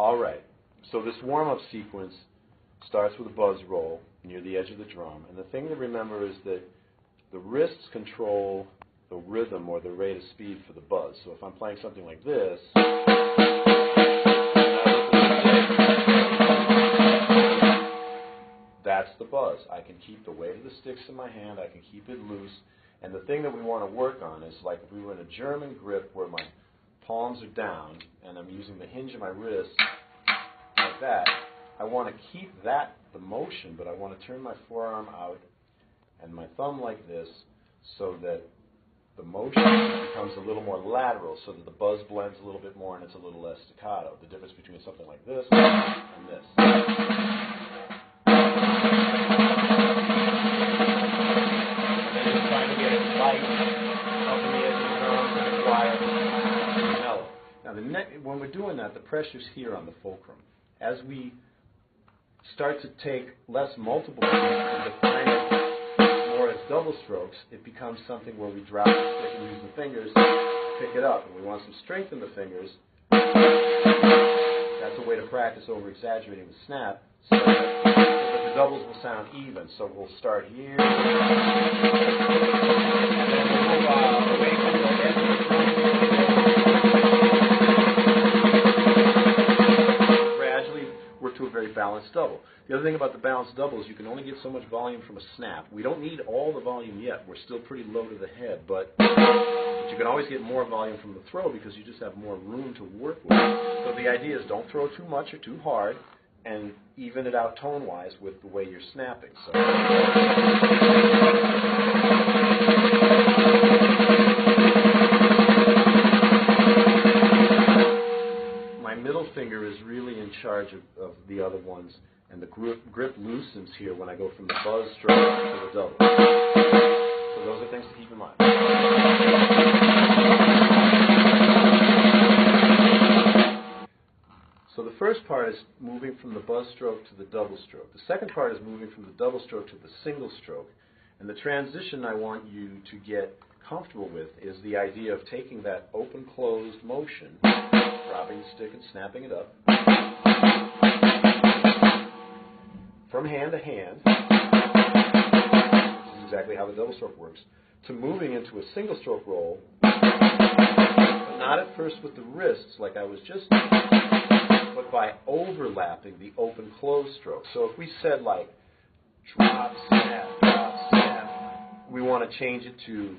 All right, so this warm-up sequence starts with a buzz roll near the edge of the drum. And the thing to remember is that the wrists control the rhythm or the rate of speed for the buzz. So if I'm playing something like this, that's the buzz. I can keep the weight of the sticks in my hand, I can keep it loose. And the thing that we want to work on is like if we were in a German grip where my palms are down and I'm using the hinge of my wrist like that, I want to keep that, the motion, but I want to turn my forearm out and my thumb like this so that the motion becomes a little more lateral so that the buzz blends a little bit more and it's a little less staccato. The difference between something like this and this. When we're doing that, the pressure's here on the fulcrum. As we start to take less multiple beats and define it more as double strokes, it becomes something where we drop the stick and use the fingers to pick it up. And we want some strength in the fingers. That's a way to practice over exaggerating the snap so that the doubles will sound even. So we'll start here. To a very balanced double. The other thing about the balanced double is you can only get so much volume from a snap. We don't need all the volume yet. We're still pretty low to the head, but you can always get more volume from the throw because you just have more room to work with. So the idea is don't throw too much or too hard and even it out tone-wise with the way you're snapping. So. Middle finger is really in charge of the other ones, and the grip loosens here when I go from the buzz stroke to the double. So those are things to keep in mind. So the first part is moving from the buzz stroke to the double stroke. The second part is moving from the double stroke to the single stroke. And the transition I want you to get comfortable with is the idea of taking that open-closed motion, dropping the stick and snapping it up, from hand to hand, this is exactly how the double stroke works, to moving into a single stroke roll, but not at first with the wrists like I was just doing, but by overlapping the open-closed stroke. So if we said like drop, snap, we want to change it to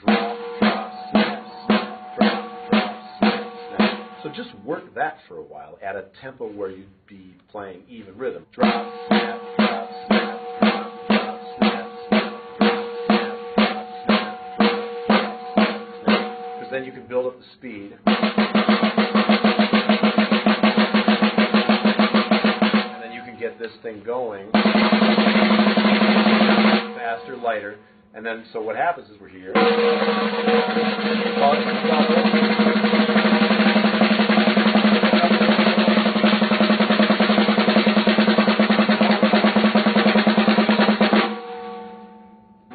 drop, drop, snap, snap, drop, drop, snap, snap. So just work that for a while at a tempo where you'd be playing even rhythm. Drop, snap, drop, snap, drop, drop, snap, snap, drop, snap, drop, snap, drop, drop, snap, snap. Because then you can build up the speed. And then you can get this thing going faster, lighter. And then, so what happens is we're here.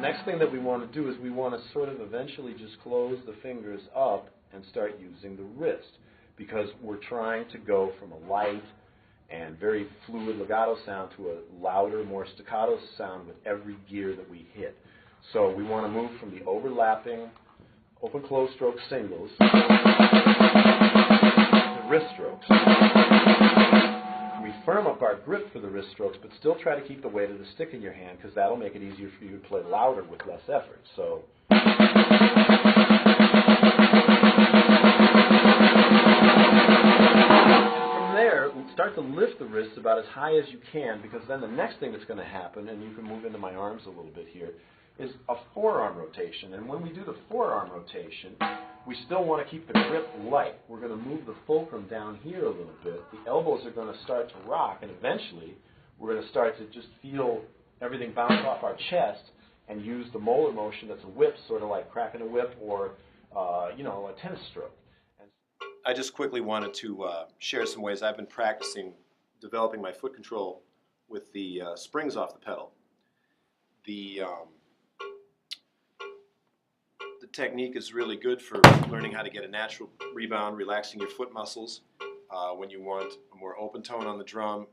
Next thing that we want to do is we want to sort of eventually just close the fingers up and start using the wrist because we're trying to go from a light and very fluid legato sound to a louder, more staccato sound with every gear that we hit. So we want to move from the overlapping open-close stroke singles to wrist strokes. We firm up our grip for the wrist strokes, but still try to keep the weight of the stick in your hand because that'll make it easier for you to play louder with less effort. So. Start to lift the wrists about as high as you can because then the next thing that's going to happen, and you can move into my arms a little bit here, is a forearm rotation. And when we do the forearm rotation, we still want to keep the grip light. We're going to move the fulcrum down here a little bit. The elbows are going to start to rock, and eventually we're going to start to just feel everything bounce off our chest and use the molar motion that's a whip, sort of like cracking a whip or, a tennis stroke. I just quickly wanted to share some ways I've been practicing developing my foot control with the springs off the pedal. The technique is really good for learning how to get a natural rebound, relaxing your foot muscles, when you want a more open tone on the drum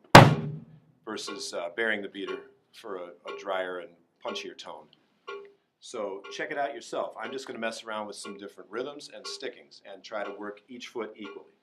versus bearing the beater for a drier and punchier tone. So check it out yourself. I'm just going to mess around with some different rhythms and stickings and try to work each foot equally.